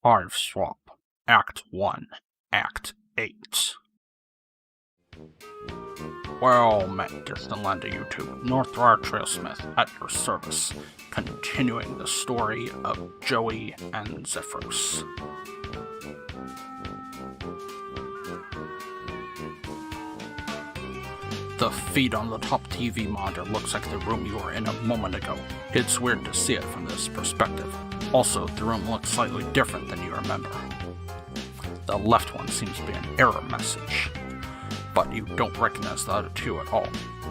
Hiveswap, Act 1, Act 8. Well met, distant land of YouTube, Northwire Trailsmith at your service, continuing the story of Joey and Xefros. The feed on the top TV monitor looks like the room you were in a moment ago. It's weird to see it from this perspective. Also, the room looks slightly different than you remember. The left one seems to be an error message, but you don't recognize the other two at all.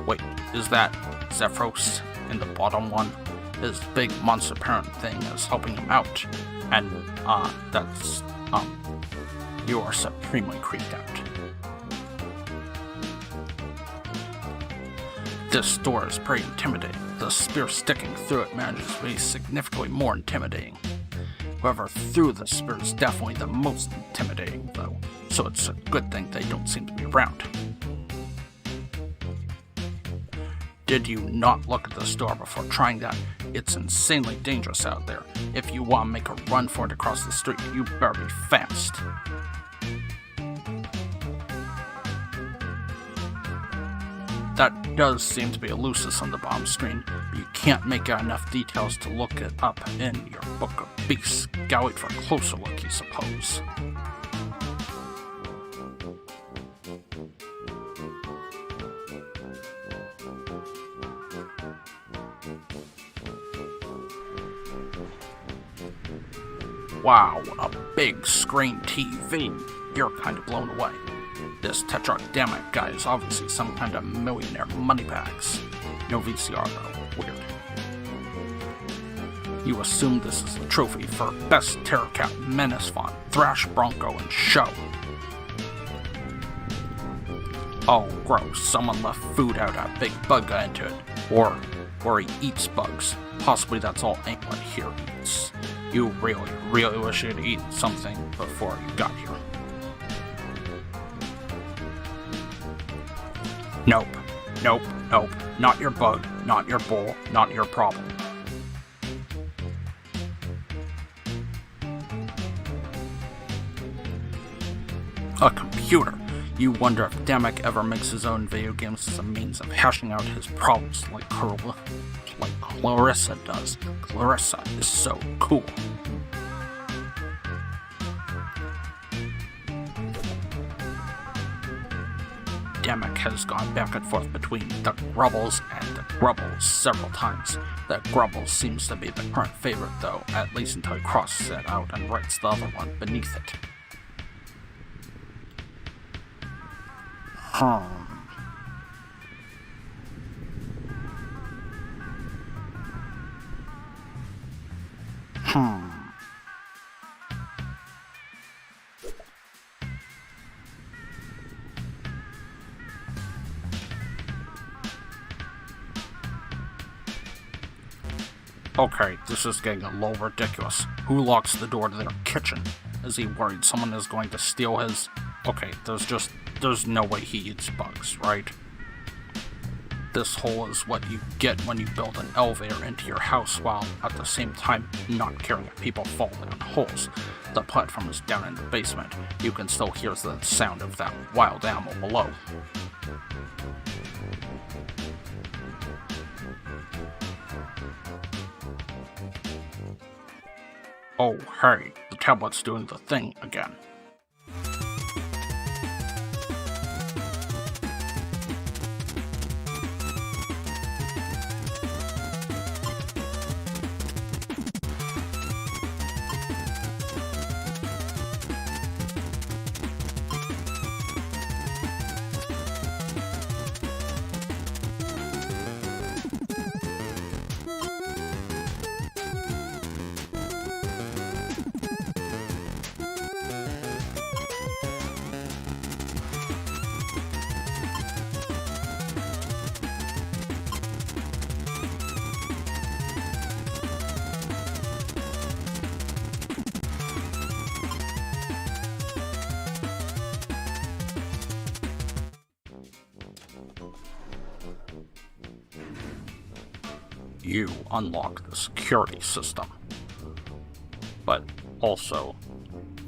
Wait, is that Xefros in the bottom one? His big monster parent thing is helping him out, and you are supremely creeped out. This door is pretty intimidating. The spear sticking through it manages to be significantly more intimidating. Whoever threw the spear is definitely the most intimidating, though, so it's a good thing they don't seem to be around. Did you not look at this door before trying that? It's insanely dangerous out there. If you want to make a run for it across the street, you better be fast. That does seem to be a Lucis on the bottom screen, but you can't make out enough details to look it up in your Book of Beasts. Gotta wait for a closer look, you suppose. Wow, a big screen TV. You're kind of blown away. This Tetrarchanic guy is obviously some kind of millionaire moneybags. No VCR though, weird. You assume this is the trophy for Best Deercat, Menace Font, Thrash Bronco, and Show. Oh, gross, someone left food out, a big bug got into it. Or he eats bugs. Possibly that's all anyone here eats. You really wish you'd eaten something before you got here. Nope. Not your bug, not your bowl, not your problem. A computer. You wonder if Damek ever makes his own video games as a means of hashing out his problems like Clarissa does. Clarissa is so cool. Damek has gone back and forth between the Grubbles and the Grubbles several times. The Grubbles seems to be the current favorite though, at least until he crosses it out and writes the other one beneath it. Okay, this is getting a little ridiculous. Who locks the door to their kitchen? Is he worried someone is going to steal his... Okay, there's no way he eats bugs, right? This hole is what you get when you build an elevator into your house while at the same time not caring if people fall down holes. The platform is down in the basement. You can still hear the sound of that wild animal below. Oh, hey, the tablet's doing the thing again. You unlock the security system. But also,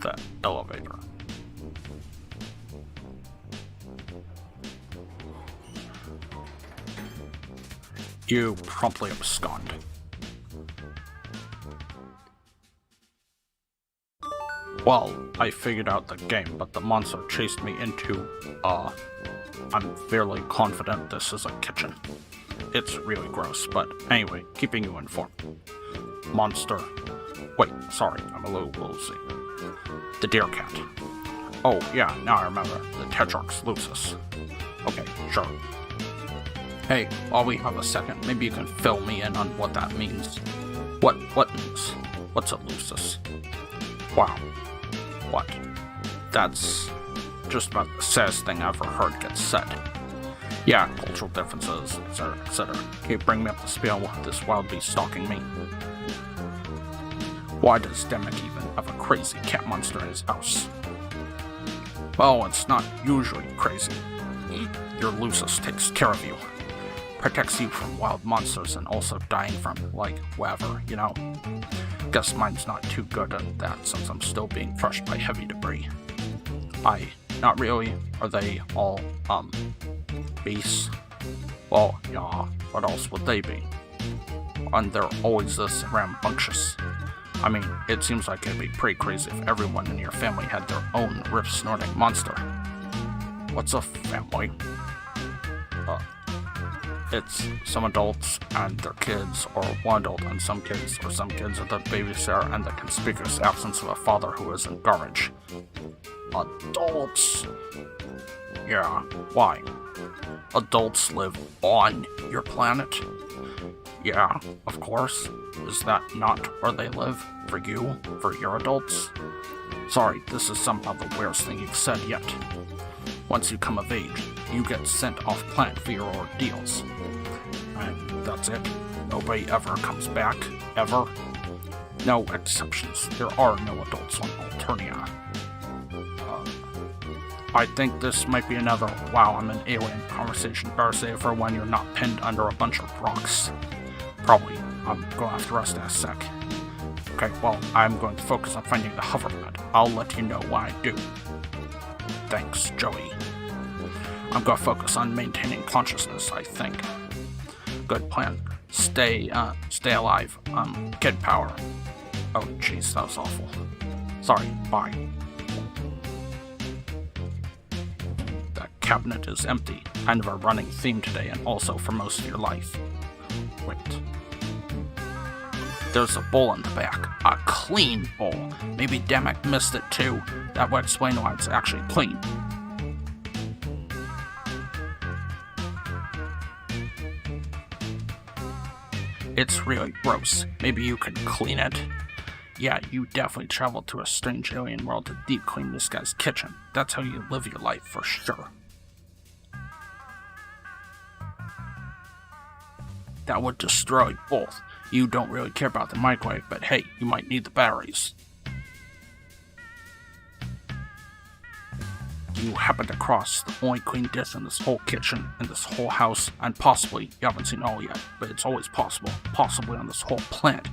the elevator. You promptly abscond. Well, I figured out the game, but the monster chased me into, I'm fairly confident this is a kitchen. It's really gross, but anyway, keeping you informed. Monster. Wait, sorry, I'm a little woozy. The deercat. Oh, yeah, now I remember. The Tetrox lucis. Okay, sure. Hey, while we have a second, maybe you can fill me in on what that means. What means? What's a lucis? Wow. What? That's just about the saddest thing I've ever heard get said. Yeah, cultural differences, etc., etc. Can you bring me up to speed on what this wild beast stalking me? Why does Demek even have a crazy cat monster in his house? Well, it's not usually crazy. Your lucis takes care of you. Protects you from wild monsters and also dying from, like, whatever, you know? Guess mine's not too good at that since I'm still being crushed by heavy debris. Not really. Are they all, beasts? Well, yeah, what else would they be? And they're always this rambunctious. I mean, it seems like it'd be pretty crazy if everyone in your family had their own rip-snorting monster. What's a family? It's some adults and their kids, or one adult and some kids, or some kids with a babysitter and the conspicuous absence of a father who is in garbage. Adults! Yeah, why? Adults live on your planet? Yeah, of course. Is that not where they live? For you? For your adults? Sorry, this is somehow the weirdest thing you've said yet. Once you come of age, you get sent off planet for your ordeals. And that's it. Nobody ever comes back, ever. No exceptions. There are no adults on Alternia. I think this might be another wow, I'm an alien conversation better save for when you're not pinned under a bunch of rocks. Probably. I'm going to have to rest in a sec. Okay, well, I'm going to focus on finding the hoverpad. I'll let you know when I do. Thanks, Joey. I'm going to focus on maintaining consciousness, I think. Good plan. Stay alive. Kid power. Oh, jeez, that was awful. Sorry, bye. That cabinet is empty. Kind of a running theme today, and also for most of your life. Wait. There's a bowl in the back. A clean bowl. Maybe Demek missed it too. That would explain why it's actually clean. It's really gross. Maybe you could clean it? Yeah, you definitely traveled to a strange alien world to deep clean this guy's kitchen. That's how you live your life for sure. That would destroy both. You don't really care about the microwave, but hey, you might need the batteries. You happen to cross the only clean dish in this whole kitchen, in this whole house, and possibly, you haven't seen all yet, but it's always possible, possibly on this whole planet.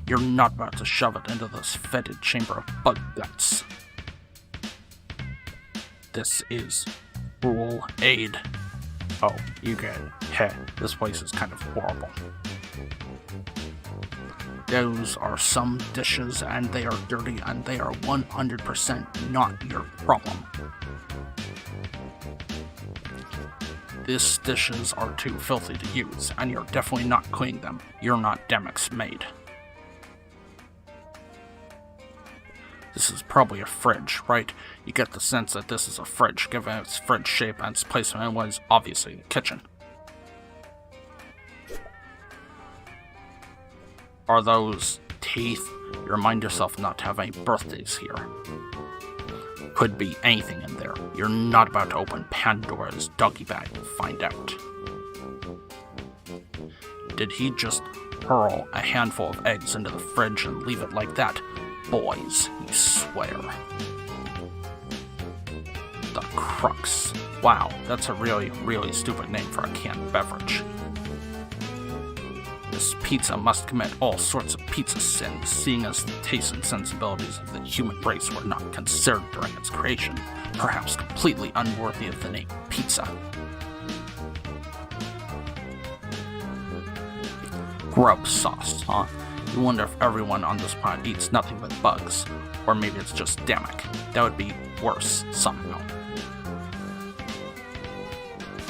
You're not about to shove it into this fetid chamber of bug guts. This is Rule Aid. Oh, you get it. Heh, this place is kind of horrible. Those are some dishes, and they are dirty, and they are 100% not your problem. These dishes are too filthy to use, and you're definitely not cleaning them. You're not Demek's maid. This is probably a fridge, right? You get the sense that this is a fridge, given its fridge shape and its placement in what is obviously the kitchen. Are those teeth? You remind yourself not to have any birthdays here. Could be anything in there. You're not about to open Pandora's doggy bag and find out. Did he just hurl a handful of eggs into the fridge and leave it like that? Boys, you swear. The Crux. Wow, that's a really, really stupid name for a canned beverage. This pizza must commit all sorts of pizza sins, seeing as the tastes and sensibilities of the human race were not considered during its creation, perhaps completely unworthy of the name pizza. Grub sauce, huh? You wonder if everyone on this planet eats nothing but bugs, or maybe it's just Damek. That would be worse somehow.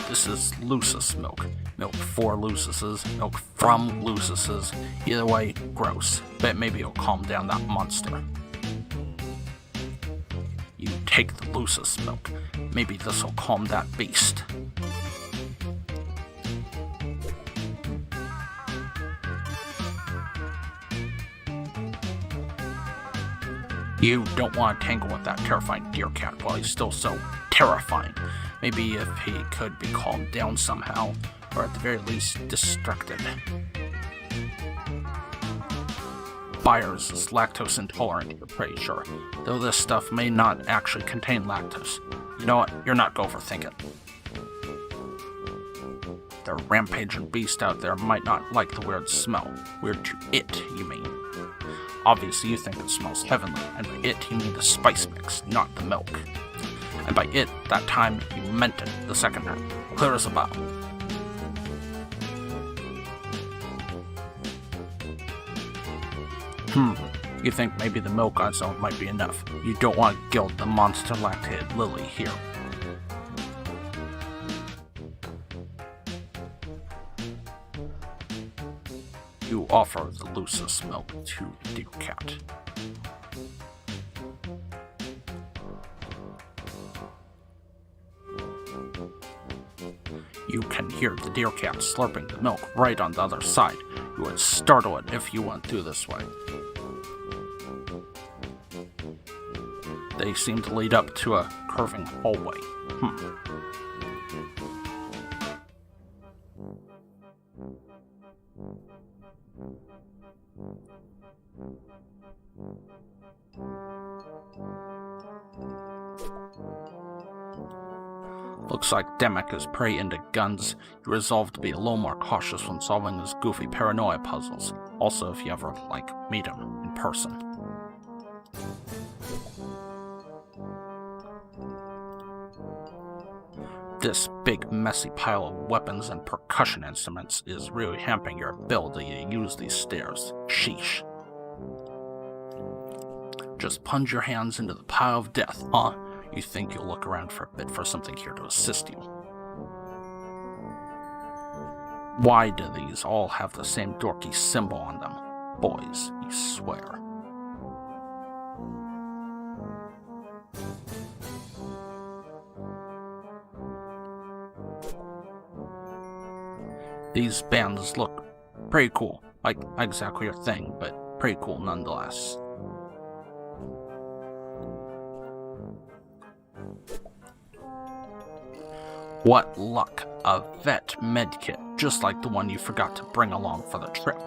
This is Lucis milk. Milk for Lucises, milk from Lucises. Either way, gross. But maybe it'll calm down that monster. You take the Lucis milk. Maybe this'll calm that beast. You don't want to tangle with that terrifying deercat while he's still so terrifying. Maybe if he could be calmed down somehow, or at the very least distracted. Byers is lactose intolerant, you're pretty sure, though this stuff may not actually contain lactose. You know what, you're not overthinking. The rampaging beast out there might not like the weird smell. Weird to it, you mean. Obviously you think it smells heavenly, and by it you mean the spice mix, not the milk. And by it, that time, you meant it the second time. Clear as a bell. You think maybe the milk on its own might be enough. You don't want to gild the monster lactated lily here. You offer the Lucis milk to the deercat. You can hear the deercat slurping the milk right on the other side. You would startle it if you went through this way. They seem to lead up to a curving hallway. Looks like Damek is pretty into guns. You resolve to be a little more cautious when solving his goofy paranoia puzzles. Also, if you ever, meet him in person. This big messy pile of weapons and percussion instruments is really hampering your ability to use these stairs. Sheesh. Just plunge your hands into the pile of death, huh? You think you'll look around for a bit for something here to assist you. Why do these all have the same dorky symbol on them? Boys, you swear. These bands look pretty cool. Like, not exactly your thing, but pretty cool nonetheless. What luck, a vet medkit, just like the one you forgot to bring along for the trip.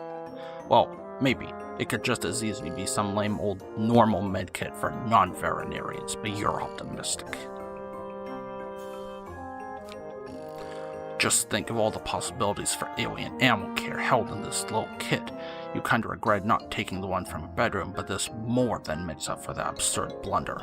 Well, maybe. It could just as easily be some lame old normal medkit for non-veterinarians, but you're optimistic. Just think of all the possibilities for alien animal care held in this little kit. You kinda regret not taking the one from your bedroom, but this more than makes up for that absurd blunder.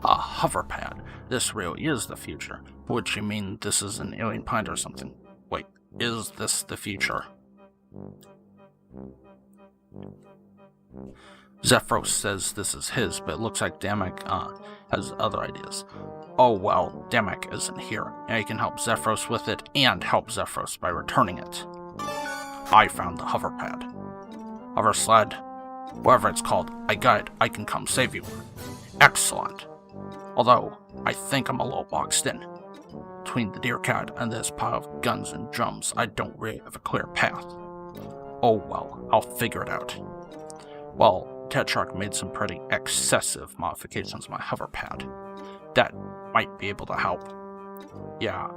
A hoverpad. This really is the future. Which you mean this is an alien planet or something? Wait, is this the future? Xefros says this is his, but it looks like Damek has other ideas. Oh well, Damek isn't here, and I can help Xefros with it, and help Xefros by returning it. I found the hoverpad. Hover sled. Whatever it's called, I got it. I can come save you. Excellent. Although, I think I'm a little boxed in. Between the deercat and this pile of guns and drums, I don't really have a clear path. Oh well, I'll figure it out. Well, Tetrarch made some pretty excessive modifications to my hoverpad. That might be able to help. Yeah,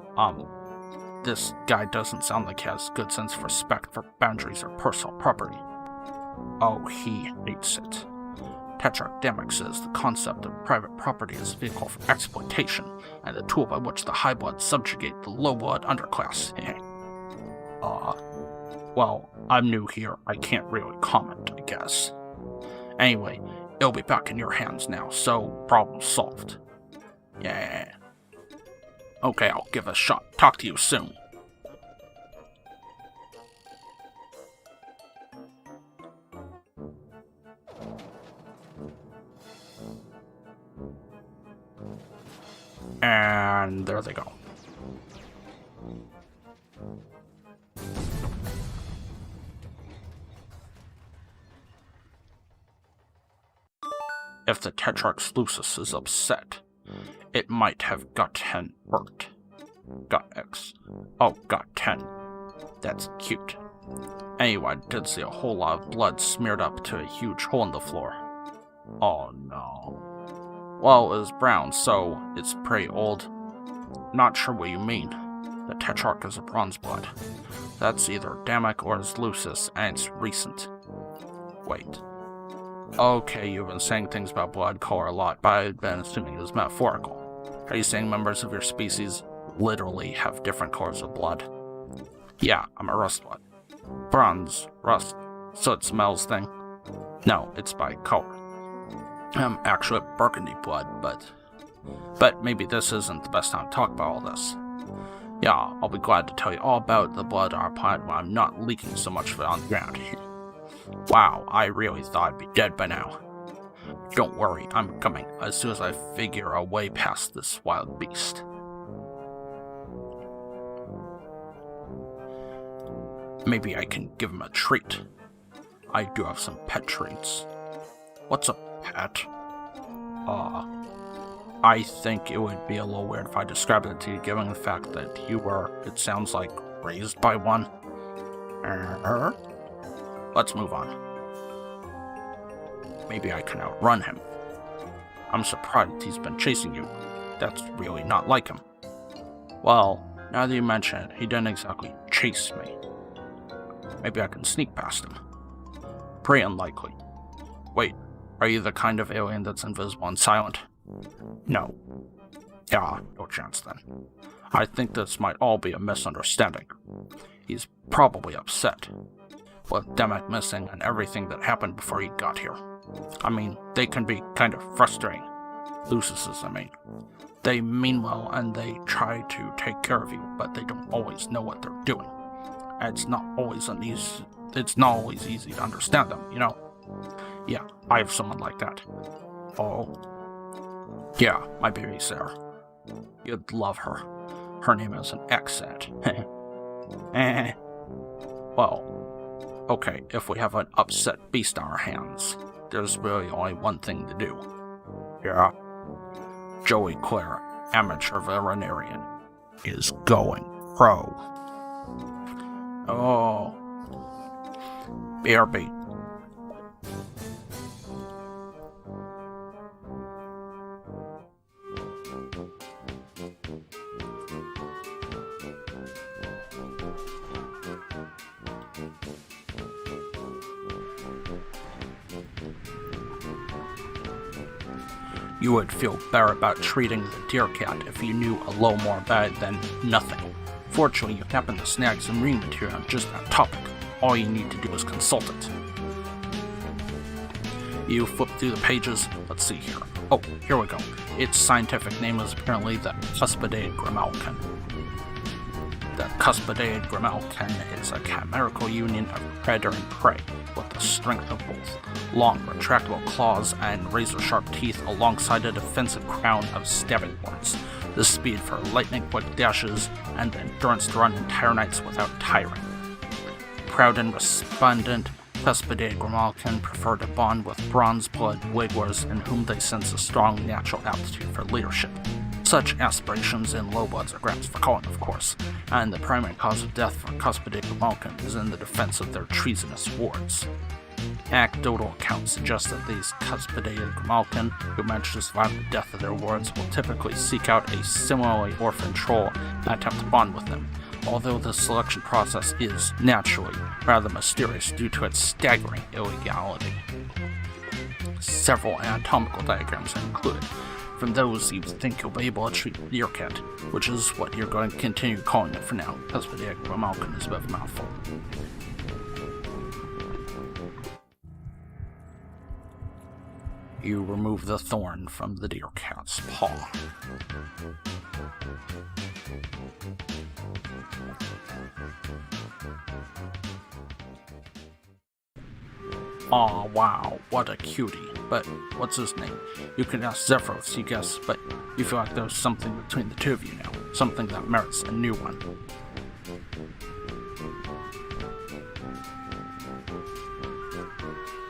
this guy doesn't sound like he has good sense of respect for boundaries or personal property. Oh, he hates it. Tetrarch Damek says the concept of private property is a vehicle for exploitation, and the tool by which the high-blood subjugate the low-blood underclass. Well, I'm new here, I can't really comment, I guess. Anyway, it'll be back in your hands now, so problem solved. Yeah. Okay, I'll give it a shot. Talk to you soon. And there they go. If the Tetrarch Lucis is upset, it might have gotten hurt. Got X. Oh, got 10. That's cute. Anyway, I did see a whole lot of blood smeared up to a huge hole in the floor. Oh no. Well, it was brown, so it's pretty old. Not sure what you mean. The Tetrarch is a bronze blood. That's either Damek or his Lucis, and it's recent. Wait. Okay, you've been saying things about blood color a lot, but I've been assuming it was metaphorical. Are you saying members of your species literally have different colors of blood? Yeah, I'm a rust blood. Bronze, rust, so it smells thing? No, it's by color. I'm actually a burgundy blood, but maybe this isn't the best time to talk about all this. Yeah, I'll be glad to tell you all about the blood on our planet when I'm not leaking so much of it on the ground. Wow, I really thought I'd be dead by now. Don't worry, I'm coming as soon as I figure a way past this wild beast. Maybe I can give him a treat. I do have some pet treats. What's a pet? I think it would be a little weird if I described it to you, given the fact that you were, it sounds like, raised by one. Let's move on. Maybe I can outrun him. I'm surprised he's been chasing you. That's really not like him. Well, now that you mention it, he didn't exactly chase me. Maybe I can sneak past him. Pretty unlikely. Wait, are you the kind of alien that's invisible and silent? No. Yeah, no chance then. I think this might all be a misunderstanding. He's probably upset. With Damek missing and everything that happened before he got here. I mean, they can be kind of frustrating. Lucises, I mean. They mean well and they try to take care of you, but they don't always know what they're doing. And it's not always easy to understand them, you know? Yeah, I have someone like that. Oh. Yeah, my baby Sarah. You'd love her. Her name is an accent. Well, okay, if we have an upset beast on our hands, there's really only one thing to do. Yeah? Joey Clare, amateur veterinarian, is going pro. Oh. BRB. You would feel better about treating the deercat if you knew a little more about it than nothing. Fortunately, you happen to snag some reading material on just that topic. All you need to do is consult it. You flip through the pages. Let's see here. Oh, here we go. Its scientific name is apparently the Cuspidated Grimalkin. The Cuspidated Grimalkin is a chimerical union of predator and prey, with the strength of both long, retractable claws and razor-sharp teeth alongside a defensive crown of stabbing horns, the speed for lightning-quick dashes, and the endurance to run entire nights without tiring. Proud and resplendent, Cuspidated Grimalkin prefer to bond with bronze blood wigglers in whom they sense a strong natural aptitude for leadership. Such aspirations in lowbloods are grounds for calling, of course, and the primary cause of death for Cuspidated Grimalkin is in the defense of their treasonous wards. Anecdotal accounts suggest that these Cuspidated Grimalkin, who manage to survive the death of their wards, will typically seek out a similarly orphaned troll and attempt to bond with them, although the selection process is, naturally, rather mysterious due to its staggering illegality. Several anatomical diagrams are included. From those, you think you'll be able to treat deercat, which is what you're going to continue calling it for now, because the Malkin is a bit of a mouthful. You remove the thorn from the deercat's paw. Aw, wow, what a cutie. But what's his name? You can ask Xefros, you guess, but you feel like there's something between the two of you now. Something that merits a new one.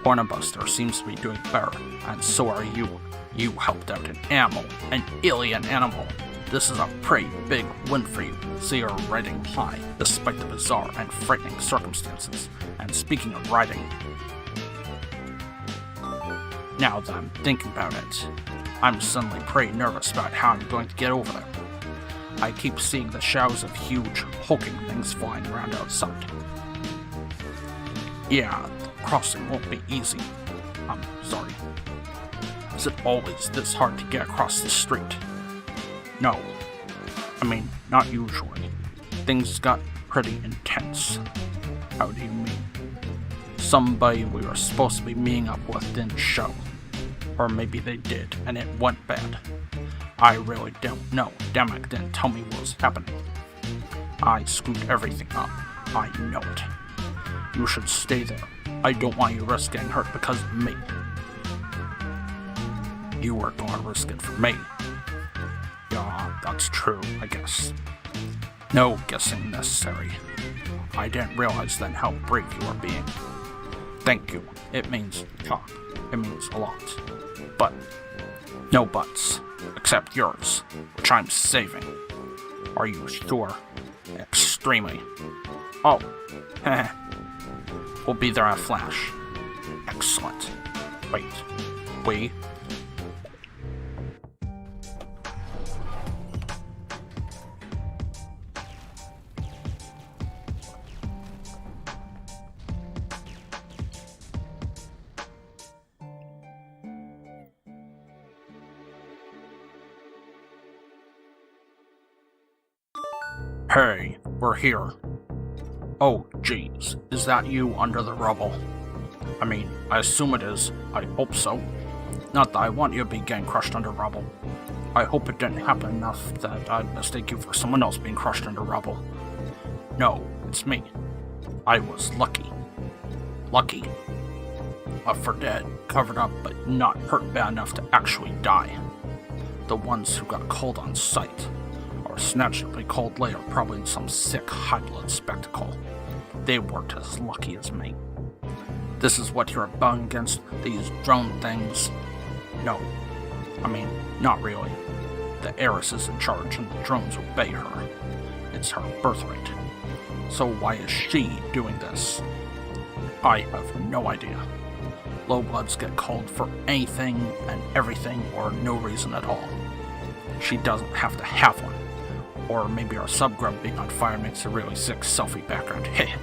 Ornabuster seems to be doing better, and so are you. You helped out an animal, an alien animal. This is a pretty big win for you, so you're riding high, despite the bizarre and frightening circumstances. And speaking of riding, now that I'm thinking about it, I'm suddenly pretty nervous about how I'm going to get over there. I keep seeing the shadows of huge, hulking things flying around outside. Yeah, the crossing won't be easy. I'm sorry. Is it always this hard to get across the street? No. I mean, not usually. Things got pretty intense. How do you mean? Somebody we were supposed to be meeting up with didn't show. Or maybe they did, and it went bad. I really don't know. Demek didn't tell me what was happening. I screwed everything up. I know it. You should stay there. I don't want you to risk getting hurt because of me. You were going to risk it for me. Yeah, that's true, I guess. No guessing necessary. I didn't realize then how brave you were being. Thank you. It means it means a lot. But no buts, except yours, which I'm saving. Are you sure? Extremely. Oh, we'll be there in a flash. Excellent. Wait, we? Hey, we're here. Oh, geez, is that you under the rubble? I mean, I assume it is. I hope so. Not that I want you to be getting crushed under rubble. I hope it didn't happen enough that I'd mistake you for someone else being crushed under rubble. No, it's me. I was lucky. Lucky. Left for dead, covered up, but not hurt bad enough to actually die. The ones who got cold on sight. Or snatched up a cold later, probably in some sick high-blood spectacle. They weren't as lucky as me. This is what you're rebelling against, these drone things? No. I mean, not really. The heiress is in charge and the drones obey her. It's her birthright. So why is she doing this? I have no idea. Lowbloods get called for anything and everything or no reason at all. She doesn't have to have one. Or maybe our subgrub being on fire makes a really sick selfie background. Heh.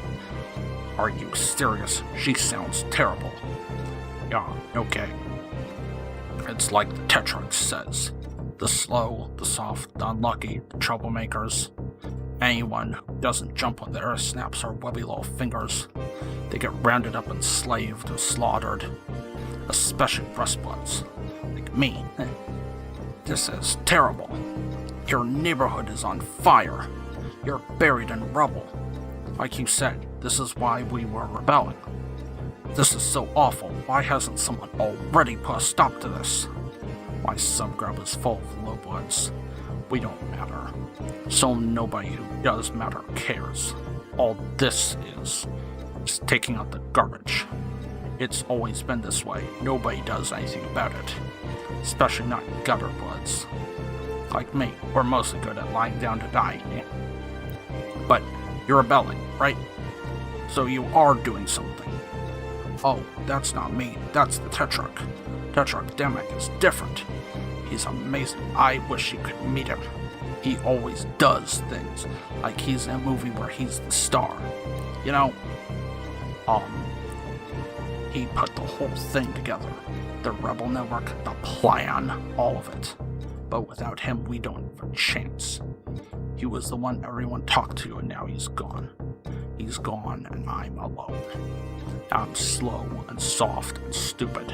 Are you serious? She sounds terrible. Yeah, okay. It's like the Tetrarch says. The slow, the soft, the unlucky, the troublemakers. Anyone who doesn't jump on the air snaps or webby little fingers. They get rounded up and slaved and slaughtered. Especially rustbloods. Like me. This is terrible. Your neighborhood is on fire. You're buried in rubble. Like you said, this is why we were rebelling. This is so awful. Why hasn't someone already put a stop to this? My subgrub is full of lowbloods. We don't matter. So nobody who does matter cares. All this is taking out the garbage. It's always been this way. Nobody does anything about it. Especially not gutter bloods. Like me, we're mostly good at lying down to die. But you're rebelling, right? So you are doing something. Oh, that's not me. That's the Tetrarch. Tetrarch Demek is different. He's amazing. I wish you could meet him. He always does things. Like he's in a movie where he's the star. You know? He put the whole thing together. The Rebel Network, the plan, all of it. But without him, we don't have a chance. He was the one everyone talked to, and now he's gone. He's gone, and I'm alone. I'm slow and soft and stupid.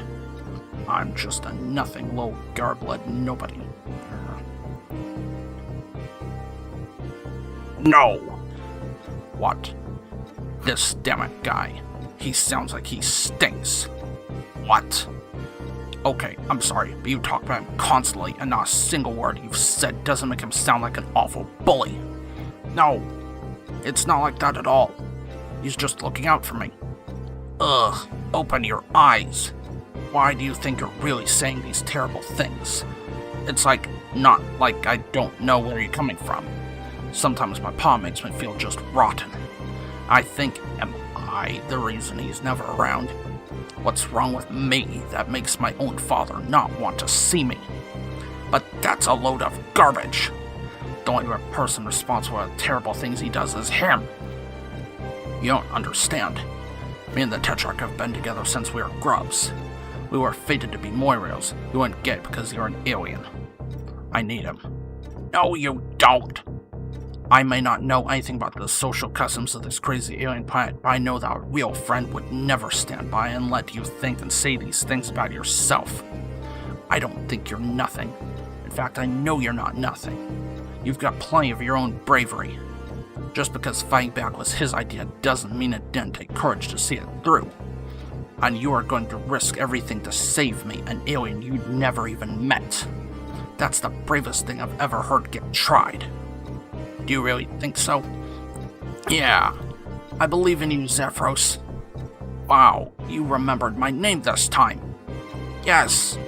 I'm just a nothing low garblet nobody. No! What? This dammit guy. He sounds like he stinks. What? Okay, I'm sorry, but you talk about him constantly, and not a single word you've said doesn't make him sound like an awful bully. No, it's not like that at all. He's just looking out for me. Ugh, open your eyes. Why do you think you're really saying these terrible things? It's like, not like I don't know where you're coming from. Sometimes my pa makes me feel just rotten. I think, am I the reason he's never around? What's wrong with me that makes my own father not want to see me? But that's a load of garbage. The only person responsible for the terrible things he does is him. You don't understand. Me and the Tetrarch have been together since we were grubs. We were fated to be Moirios. You wouldn't get it because you're an alien. I need him. No, you don't. I may not know anything about the social customs of this crazy alien planet, but I know that a real friend would never stand by and let you think and say these things about yourself. I don't think you're nothing. In fact, I know you're not nothing. You've got plenty of your own bravery. Just because fighting back was his idea doesn't mean it didn't take courage to see it through. And you are going to risk everything to save me, an alien you'd never even met. That's the bravest thing I've ever heard get tried. Do you really think so? Yeah, I believe in you, Xefros. Wow, you remembered my name this time. Yes,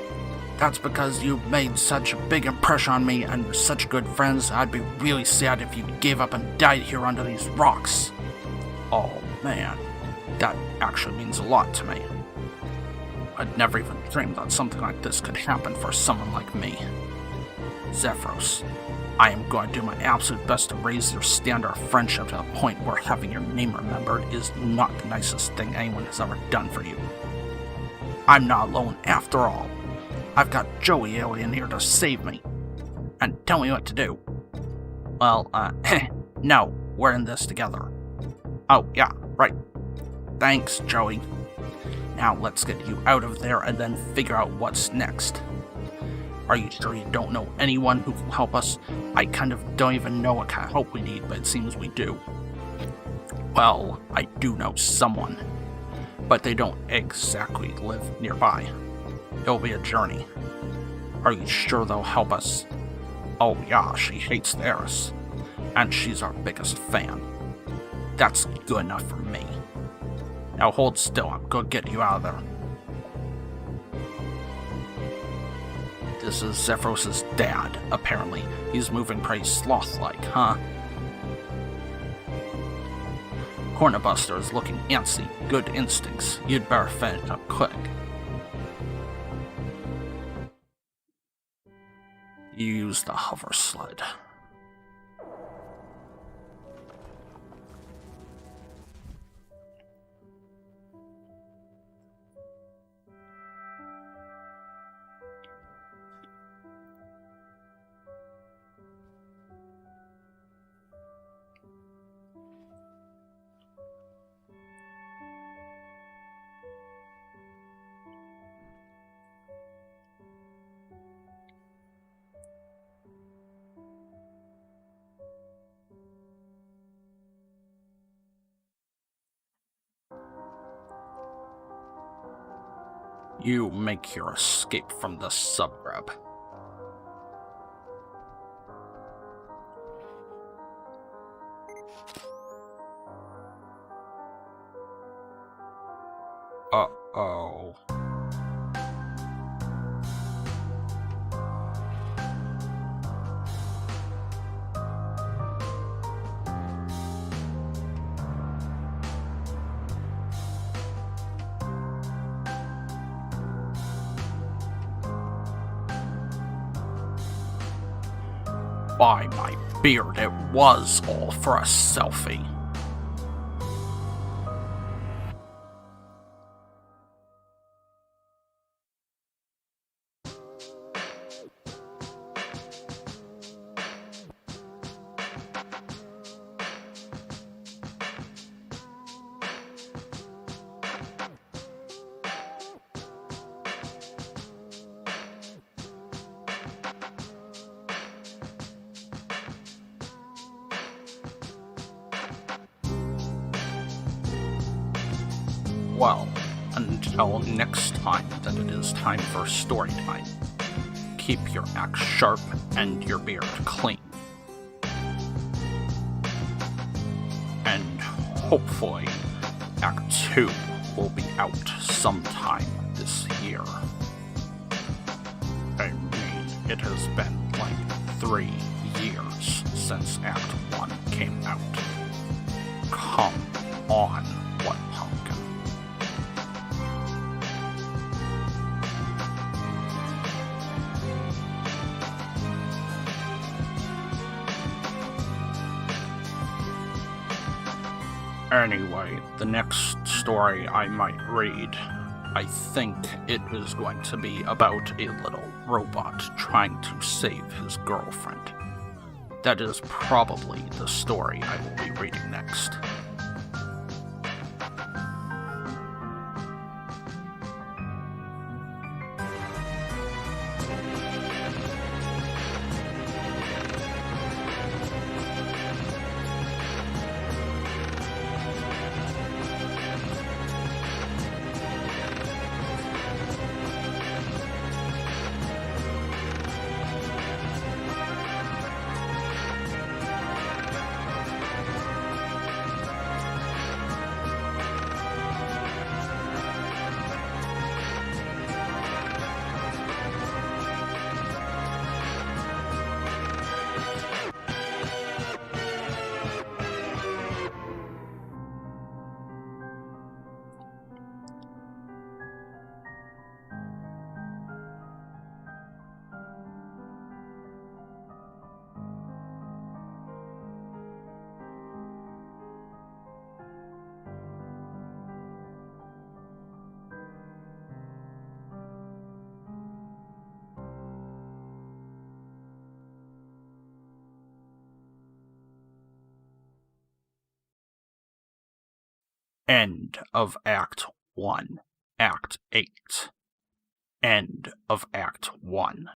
that's because you made such a big impression on me and we're such good friends. I'd be really sad if you gave up and died here under these rocks. Oh man, that actually means a lot to me. I'd never even dreamed that something like this could happen for someone like me. Xefros, I am going to do my absolute best to raise your standard of friendship to the point where having your name remembered is not the nicest thing anyone has ever done for you. I'm not alone after all. I've got Joey Alien here to save me. And tell me what to do. Well, no, we're in this together. Oh, yeah, right. Thanks, Joey. Now let's get you out of there and then figure out what's next. Are you sure you don't know anyone who can help us? I kind of don't even know what kind of help we need, but it seems we do. Well, I do know someone, but they don't exactly live nearby. It'll be a journey. Are you sure they'll help us? Oh yeah, she hates theirs, and she's our biggest fan. That's good enough for me. Now hold still, I'm gonna get you out of there. This is Xefros' dad, apparently. He's moving pretty sloth-like, huh? Cornabuster is looking antsy. Good instincts. You'd better finish up quick. You use the hover sled. You make your escape from the subgrub. Uh-oh. By my beard, it was all for a selfie. Well, until next time that it is time for story time, keep your axe sharp and your beard clean. And hopefully, Act 2 will be out sometime this year. I mean, it has been like 3 years since Act 1 came out. Come on, What Pumpkin. Anyway, the next story I might read, I think it is going to be about a little robot trying to save his girlfriend. That is probably the story I will be reading next. End of Act 1. Act 8. End of Act 1.